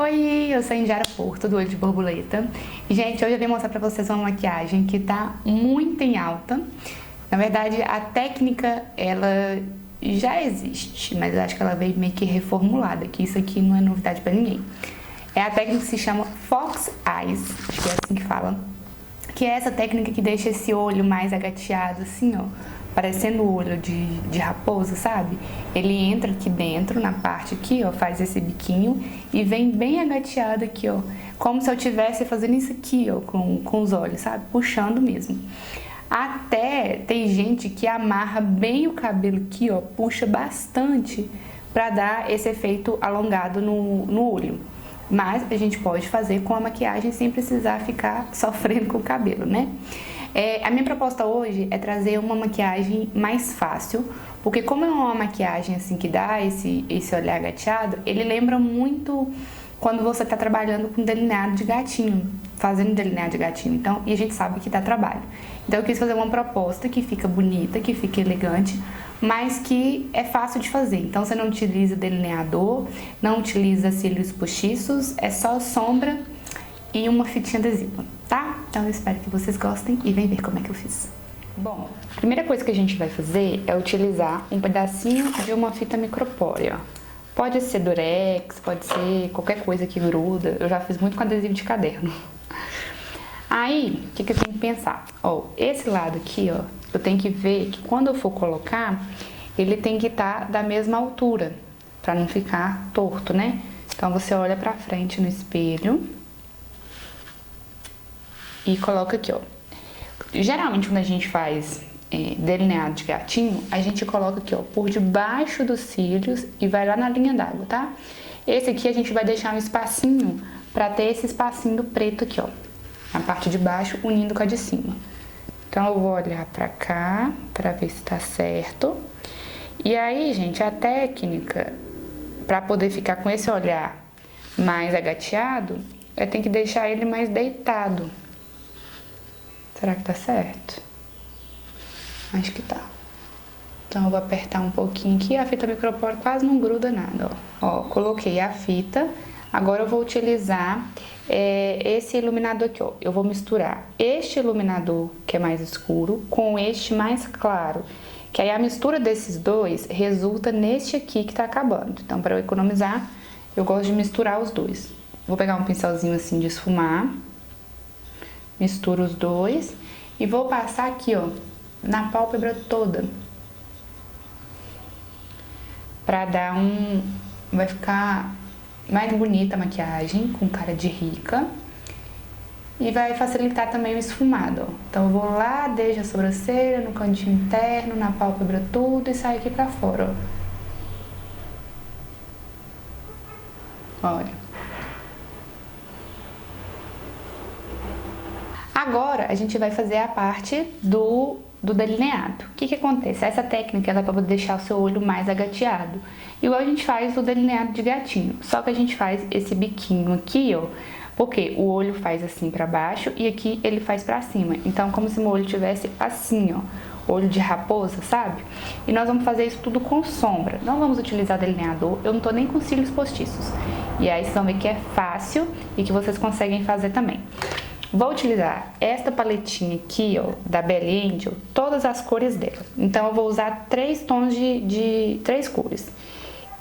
Oi, eu sou a Indiara Porto, do Olho de Borboleta. E, gente, hoje eu vim mostrar pra vocês uma maquiagem que tá muito em alta. Na verdade, a técnica, ela já existe, mas eu acho que ela veio meio que reformulada, que isso aqui não é novidade pra ninguém. É a técnica que se chama Fox Eyes, acho que é assim que fala. Que é essa técnica que deixa esse olho mais agateado, assim, ó, parecendo o olho de raposa, sabe? Ele entra aqui dentro, na parte aqui, ó, faz esse biquinho e vem bem agateado aqui, ó. Como se eu estivesse fazendo isso aqui, ó, com os olhos, sabe? Puxando mesmo. Até tem gente que amarra bem o cabelo aqui, ó, puxa bastante pra dar esse efeito alongado no olho. Mas a gente pode fazer com a maquiagem sem precisar ficar sofrendo com o cabelo, né? A minha proposta hoje é trazer uma maquiagem mais fácil, porque como é uma maquiagem assim que dá esse olhar agateado, ele lembra muito quando você tá trabalhando com delineado de gatinho, fazendo delineado de gatinho, então, e a gente sabe que dá trabalho. Então eu quis fazer uma proposta que fica bonita, que fica elegante, mas que é fácil de fazer. Então você não utiliza delineador, não utiliza cílios postiços, é só sombra e uma fitinha adesiva, tá? Então eu espero que vocês gostem e vem ver como é que eu fiz. Bom, a primeira coisa que a gente vai fazer é utilizar um pedacinho de uma fita micropore, ó. Pode ser durex, pode ser qualquer coisa que gruda, eu já fiz muito com adesivo de caderno. Aí, o que eu tenho que pensar? Ó, esse lado aqui, ó, eu tenho que ver que quando eu for colocar, ele tem que estar da mesma altura, pra não ficar torto, né? Então você olha pra frente no espelho e coloca aqui, ó. Geralmente quando a gente faz delineado de gatinho, a gente coloca aqui, ó, por debaixo dos cílios e vai lá na linha d'água, tá? Esse aqui a gente vai deixar um espacinho pra ter esse espacinho preto aqui, ó, na parte de baixo unindo com a de cima. Então eu vou olhar pra cá pra ver se tá certo. E aí, gente, a técnica pra poder ficar com esse olhar mais agateado, eu tenho que deixar ele mais deitado. Será que tá certo? Acho que tá. Então eu vou apertar um pouquinho aqui, a fita micropore quase não gruda nada, ó. Ó, coloquei a fita, agora eu vou utilizar esse iluminador aqui, ó. Eu vou misturar este iluminador, que é mais escuro, com este mais claro. Que aí a mistura desses dois resulta neste aqui que tá acabando. Então, para eu economizar, eu gosto de misturar os dois. Vou pegar um pincelzinho assim de esfumar. Misturo os dois e vou passar aqui, ó, na pálpebra toda. Pra dar vai ficar mais bonita a maquiagem, com cara de rica. E vai facilitar também o esfumado, ó. Então eu vou lá, desde a sobrancelha, no cantinho interno, na pálpebra tudo e saio aqui pra fora, ó. Olha. Agora, a gente vai fazer a parte do delineado. O que acontece? Essa técnica ela é para poder deixar o seu olho mais agateado. Igual a gente faz o delineado de gatinho. Só que a gente faz esse biquinho aqui, ó. Porque o olho faz assim para baixo e aqui ele faz para cima. Então, como se o meu olho tivesse assim, ó. Olho de raposa, sabe? E nós vamos fazer isso tudo com sombra. Não vamos utilizar delineador. Eu não tô nem com cílios postiços. E aí vocês vão ver que é fácil e que vocês conseguem fazer também. Vou utilizar esta paletinha aqui, ó, da Belly Angel, todas as cores dela. Então, eu vou usar 3 tons de 3 cores.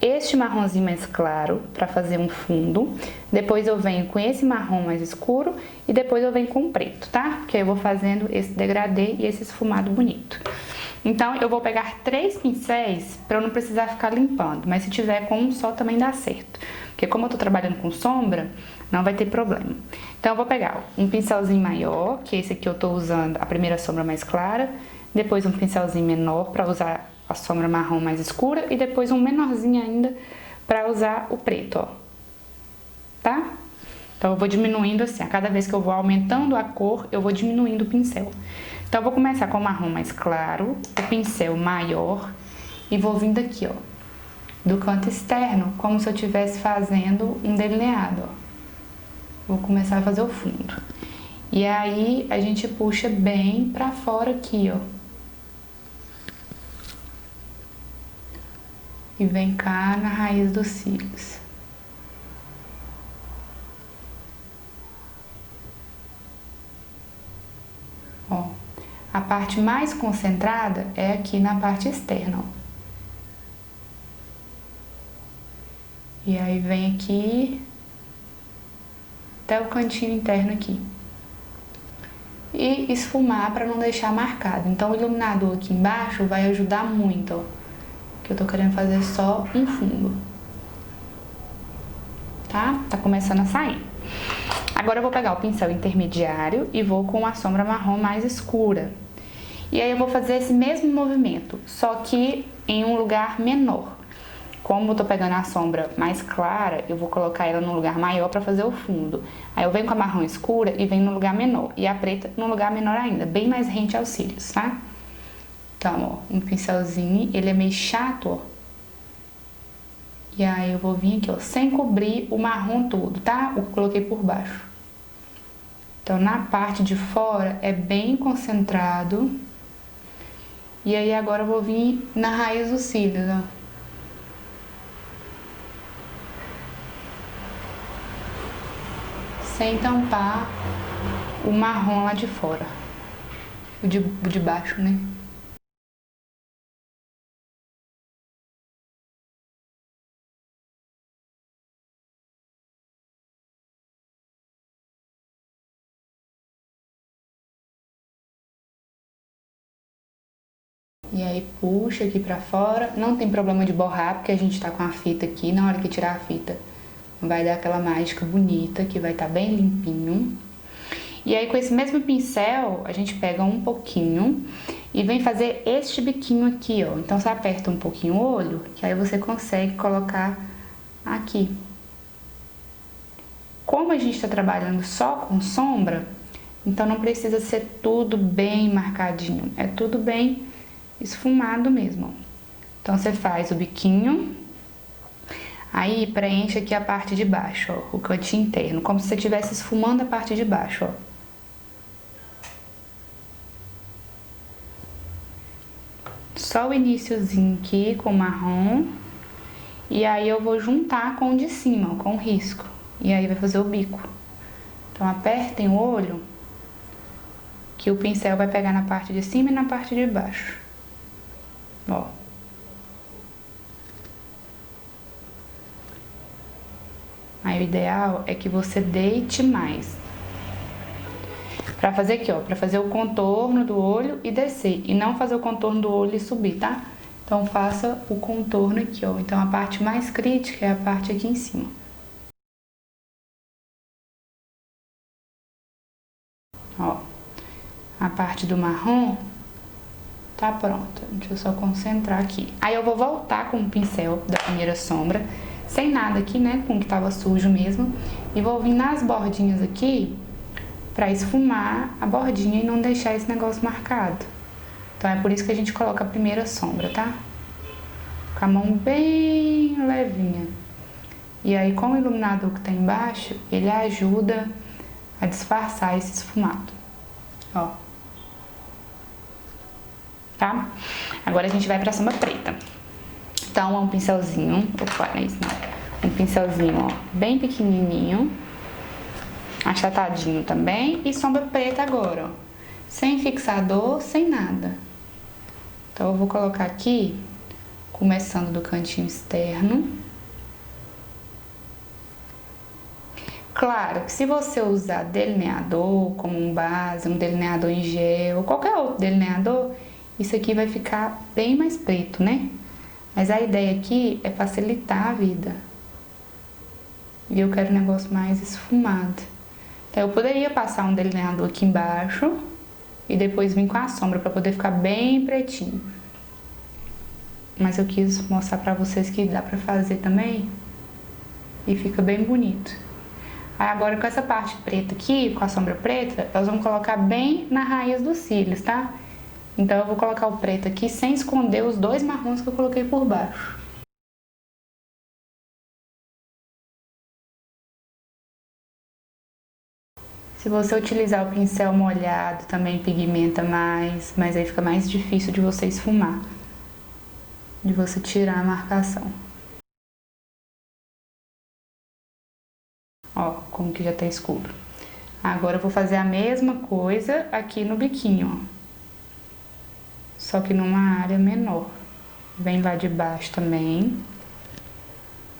Este marronzinho mais claro, pra fazer um fundo. Depois eu venho com esse marrom mais escuro e depois eu venho com o preto, tá? Porque aí eu vou fazendo esse degradê e esse esfumado bonito. Então, eu vou pegar 3 pincéis pra eu não precisar ficar limpando. Mas se tiver com um só, também dá certo. Porque como eu tô trabalhando com sombra, não vai ter problema. Então, eu vou pegar um pincelzinho maior, que esse aqui eu tô usando a primeira sombra mais clara. Depois um pincelzinho menor pra usar a sombra marrom mais escura. E depois um menorzinho ainda pra usar o preto, ó. Tá? Então, eu vou diminuindo assim. A cada vez que eu vou aumentando a cor, eu vou diminuindo o pincel. Então, eu vou começar com o marrom mais claro, o pincel maior. E vou vindo aqui, ó, do canto externo, como se eu estivesse fazendo um delineado, ó. Vou começar a fazer o fundo. E aí, a gente puxa bem pra fora aqui, ó. E vem cá na raiz dos cílios. a parte mais concentrada é aqui na parte externa, ó. E aí vem aqui até o cantinho interno aqui. E esfumar para não deixar marcado. Então o iluminador aqui embaixo vai ajudar muito, ó. Que eu tô querendo fazer só um fundo. Tá? Tá começando a sair. Agora eu vou pegar o pincel intermediário e vou com a sombra marrom mais escura. E aí eu vou fazer esse mesmo movimento, só que em um lugar menor. Como eu tô pegando a sombra mais clara, eu vou colocar ela num lugar maior pra fazer o fundo. Aí eu venho com a marrom escura e venho no lugar menor. E a preta num lugar menor ainda, bem mais rente aos cílios, tá? Então, ó, um pincelzinho, ele é meio chato, ó. E aí eu vou vir aqui, ó, sem cobrir o marrom todo, tá? Eu coloquei por baixo. Então, na parte de fora é bem concentrado. E aí agora eu vou vir na raiz dos cílios, ó. Sem tampar o marrom lá de fora, o de baixo, né? E aí puxa aqui pra fora, não tem problema de borrar, porque a gente tá com a fita aqui, na hora que tirar a fita vai dar aquela mágica bonita, que vai estar bem limpinho. E aí com esse mesmo pincel, a gente pega um pouquinho e vem fazer este biquinho aqui, ó. Então você aperta um pouquinho o olho, que aí você consegue colocar aqui. Como a gente tá trabalhando só com sombra, então não precisa ser tudo bem marcadinho, é tudo bem esfumado mesmo. Então você faz o biquinho, aí preenche aqui a parte de baixo, ó, o cantinho interno, como se você estivesse esfumando a parte de baixo, ó. Só o iniciozinho aqui com marrom, e aí eu vou juntar com o de cima, ó, com o risco, e aí vai fazer o bico. Então apertem o olho, que o pincel vai pegar na parte de cima e na parte de baixo, ó. Aí o ideal é que você deite mais. Pra fazer aqui, ó, pra fazer o contorno do olho e descer. E não fazer o contorno do olho e subir, tá? Então faça o contorno aqui, ó. Então a parte mais crítica é a parte aqui em cima. Ó. A parte do marrom tá pronta. Deixa eu só concentrar aqui. Aí eu vou voltar com o pincel da primeira sombra, sem nada aqui, né, com o que tava sujo mesmo, e vou vir nas bordinhas aqui pra esfumar a bordinha e não deixar esse negócio marcado. Então é por isso que a gente coloca a primeira sombra, tá? Com a mão bem levinha. E aí com o iluminador que tá embaixo, ele ajuda a disfarçar esse esfumado, ó. Tá? Agora a gente vai pra sombra preta. Então é um pincelzinho, opa, não é isso não. Um pincelzinho, ó, bem pequenininho, achatadinho também, e sombra preta agora, ó, sem fixador, sem nada. Então eu vou colocar aqui, começando do cantinho externo. Claro que se você usar delineador como um base, um delineador em gel, ou qualquer outro delineador, isso aqui vai ficar bem mais preto, né? Mas a ideia aqui é facilitar a vida. E eu quero um negócio mais esfumado. Então eu poderia passar um delineador aqui embaixo e depois vir com a sombra para poder ficar bem pretinho. Mas eu quis mostrar pra vocês que dá pra fazer também e fica bem bonito. Aí agora com essa parte preta aqui, com a sombra preta, nós vamos colocar bem na raiz dos cílios, tá? Então eu vou colocar o preto aqui sem esconder os dois marrons que eu coloquei por baixo. Se você utilizar o pincel molhado, também pigmenta mais, mas aí fica mais difícil de você esfumar, de você tirar a marcação. Ó, como que já tá escuro. Agora eu vou fazer a mesma coisa aqui no biquinho, ó. só que numa área menor. Vem lá de baixo também.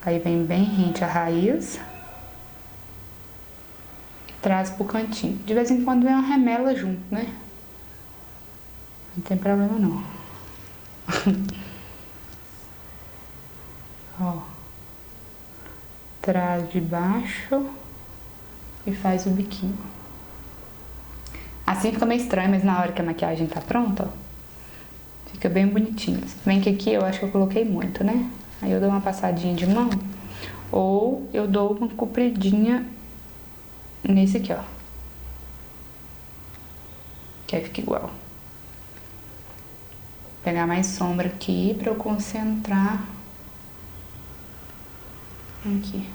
Aí vem bem rente a raiz. Traz pro cantinho. De vez em quando vem uma remela junto, né? Não tem problema não. Ó. Traz de baixo e faz o biquinho. Assim fica meio estranho, mas na hora que a maquiagem tá pronta, ó, fica bem bonitinho. Vem que aqui eu acho que eu coloquei muito, né? Aí eu dou uma passadinha de mão, ou eu dou uma compridinha nesse aqui, ó. Que aí fica igual. Vou pegar mais sombra aqui pra eu concentrar aqui.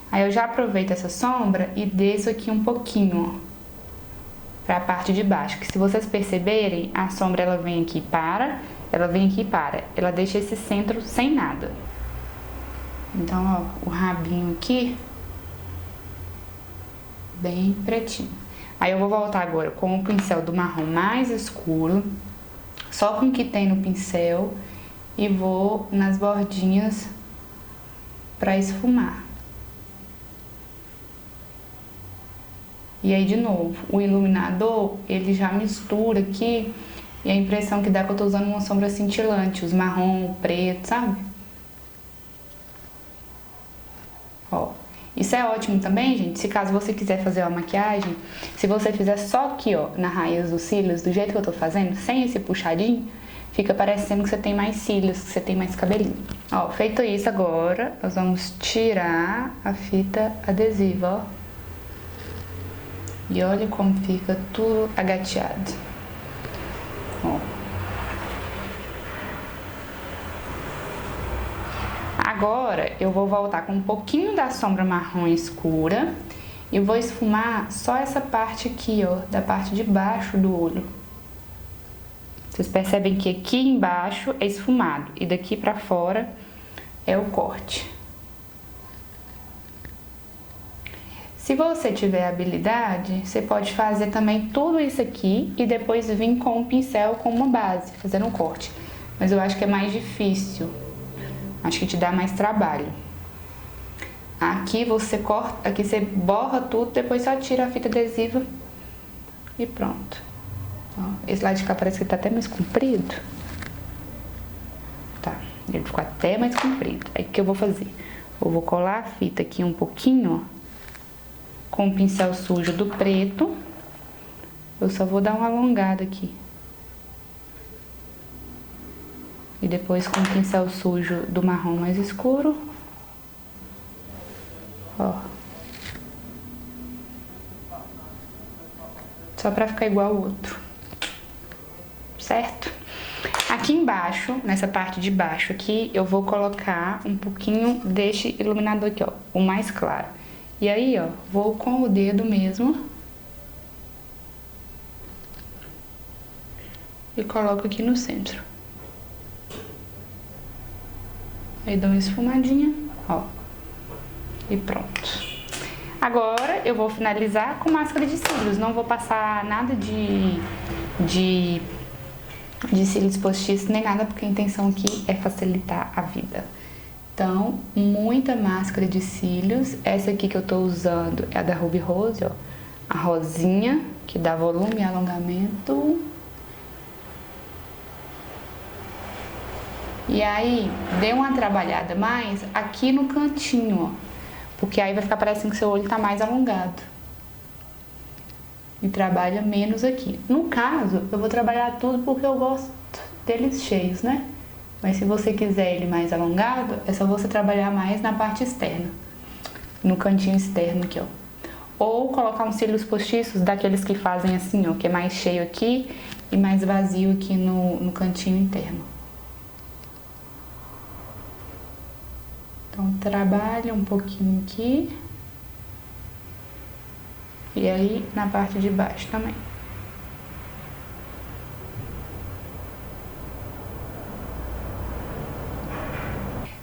Aí eu já aproveito essa sombra e desço aqui um pouquinho, ó, pra parte de baixo. Que se vocês perceberem, a sombra ela vem aqui e para, ela vem aqui e para. Ela deixa esse centro sem nada. Então, ó, o rabinho aqui, bem pretinho. Aí eu vou voltar agora com o pincel do marrom mais escuro, só com o que tem no pincel, e vou nas bordinhas pra esfumar. E aí, de novo, o iluminador, ele já mistura aqui, e a impressão que dá é que eu tô usando uma sombra cintilante, os marrom, o preto, sabe? Ó, isso é ótimo também, gente, se caso você quiser fazer uma maquiagem, se você fizer só aqui, ó, na raiz dos cílios, do jeito que eu tô fazendo, sem esse puxadinho, fica parecendo que você tem mais cílios, que você tem mais cabelinho. Ó, feito isso agora, nós vamos tirar a fita adesiva, ó. E olha como fica tudo agateado. Ó. Agora eu vou voltar com um pouquinho da sombra marrom escura e vou esfumar só essa parte aqui, ó, da parte de baixo do olho. Vocês percebem que aqui embaixo é esfumado e daqui pra fora é o corte. Se você tiver habilidade, você pode fazer também tudo isso aqui e depois vir com o pincel com uma base, fazendo um corte. Mas eu acho que é mais difícil. Acho que te dá mais trabalho. Aqui você corta, aqui você borra tudo, depois só tira a fita adesiva e pronto. Ó, esse lado de cá parece que tá até mais comprido. Tá, ele ficou até mais comprido. Aí o que eu vou fazer? Eu vou colar a fita aqui um pouquinho, ó, com o pincel sujo do preto. Eu só vou dar uma alongada aqui. E depois com o pincel sujo do marrom mais escuro. Ó. Só pra ficar igual ao outro. Certo? Aqui embaixo, nessa parte de baixo aqui, eu vou colocar um pouquinho deste iluminador aqui, ó, o mais claro. E aí, ó, vou com o dedo mesmo e coloco aqui no centro. Aí dou uma esfumadinha, ó, e pronto. Agora eu vou finalizar com máscara de cílios. Não vou passar nada de cílios postiços nem nada, porque a intenção aqui é facilitar a vida. Então, muita máscara de cílios. Essa aqui que eu tô usando é a da Ruby Rose, ó. A rosinha, que dá volume e alongamento. E aí, dê uma trabalhada mais aqui no cantinho, ó. Porque aí vai ficar parecendo que seu olho tá mais alongado. E trabalha menos aqui. No caso, eu vou trabalhar tudo porque eu gosto deles cheios, né? Mas se você quiser ele mais alongado, é só você trabalhar mais na parte externa. No cantinho externo aqui, ó. Ou colocar uns cílios postiços daqueles que fazem assim, ó. Que é mais cheio aqui e mais vazio aqui no cantinho interno. Então, trabalha um pouquinho aqui. E aí, na parte de baixo também.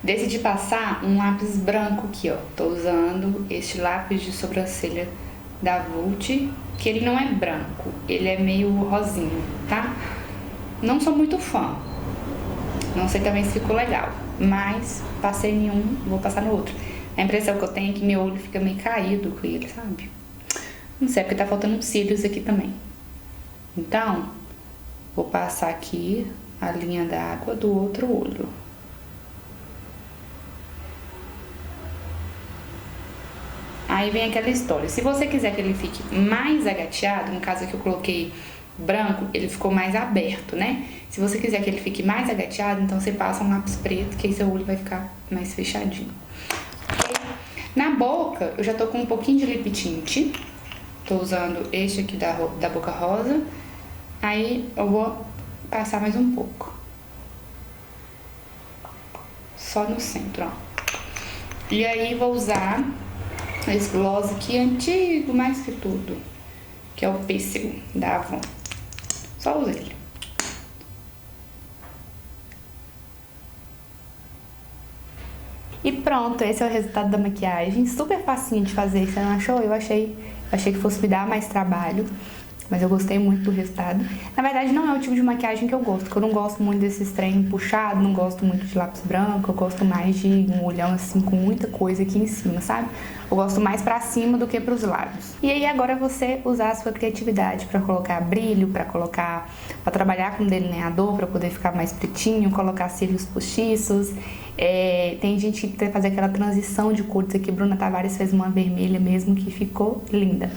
Decidi passar um lápis branco aqui, ó. Tô usando este lápis de sobrancelha da Vult, que ele não é branco, ele é meio rosinho, tá? Não sou muito fã. Não sei também se ficou legal. Mas passei em um, vou passar no outro. A impressão que eu tenho é que meu olho fica meio caído com ele, sabe? Não sei, é porque tá faltando uns cílios aqui também. Então, vou passar aqui a linha d'água do outro olho. Aí vem aquela história. Se você quiser que ele fique mais agateado, no caso aqui eu coloquei branco, ele ficou mais aberto, né? Se você quiser que ele fique mais agateado, então você passa um lápis preto, que aí seu olho vai ficar mais fechadinho. Okay? Na boca, eu já tô com um pouquinho de lip tint. Tô usando este aqui da Boca Rosa. Aí eu vou passar mais um pouco. Só no centro, ó. E aí vou usar esse gloss aqui antigo, mais que tudo, que é o Pêssego da Avon. Só uso ele. E pronto, esse é o resultado da maquiagem. Super facinho de fazer, você não achou? Eu achei que fosse me dar mais trabalho, mas eu gostei muito do resultado. Na verdade, não é o tipo de maquiagem que eu gosto, porque eu não gosto muito desses trem puxado, não gosto muito de lápis branco, eu gosto mais de um olhão assim com muita coisa aqui em cima, sabe? Eu gosto mais pra cima do que pros lábios. E aí agora você usar a sua criatividade pra colocar brilho, pra trabalhar com delineador, pra poder ficar mais pretinho, colocar cílios postiços. Tem gente que quer fazer aquela transição de cores aqui. Bruna Tavares fez uma vermelha mesmo que ficou linda.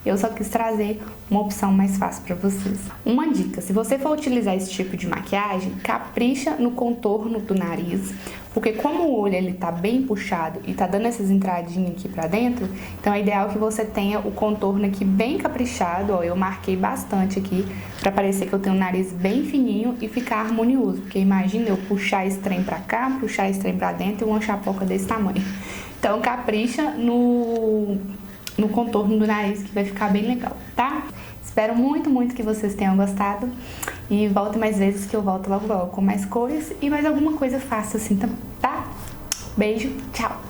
Eu só quis trazer uma opção mais fácil para vocês. Uma dica, se você for utilizar esse tipo de maquiagem, capricha no contorno do nariz, porque como o olho ele tá bem puxado e tá dando essas entradinhas aqui pra dentro, então é ideal que você tenha o contorno aqui bem caprichado, ó, eu marquei bastante aqui pra parecer que eu tenho um nariz bem fininho e ficar harmonioso, porque imagina eu puxar esse trem pra cá, puxar esse trem pra dentro e uma chapoca desse tamanho. Então capricha no contorno do nariz, que vai ficar bem legal, tá? Espero muito, muito que vocês tenham gostado e voltem mais vezes, que eu volto logo logo com mais cores e mais alguma coisa fácil assim também, tá? Beijo, tchau!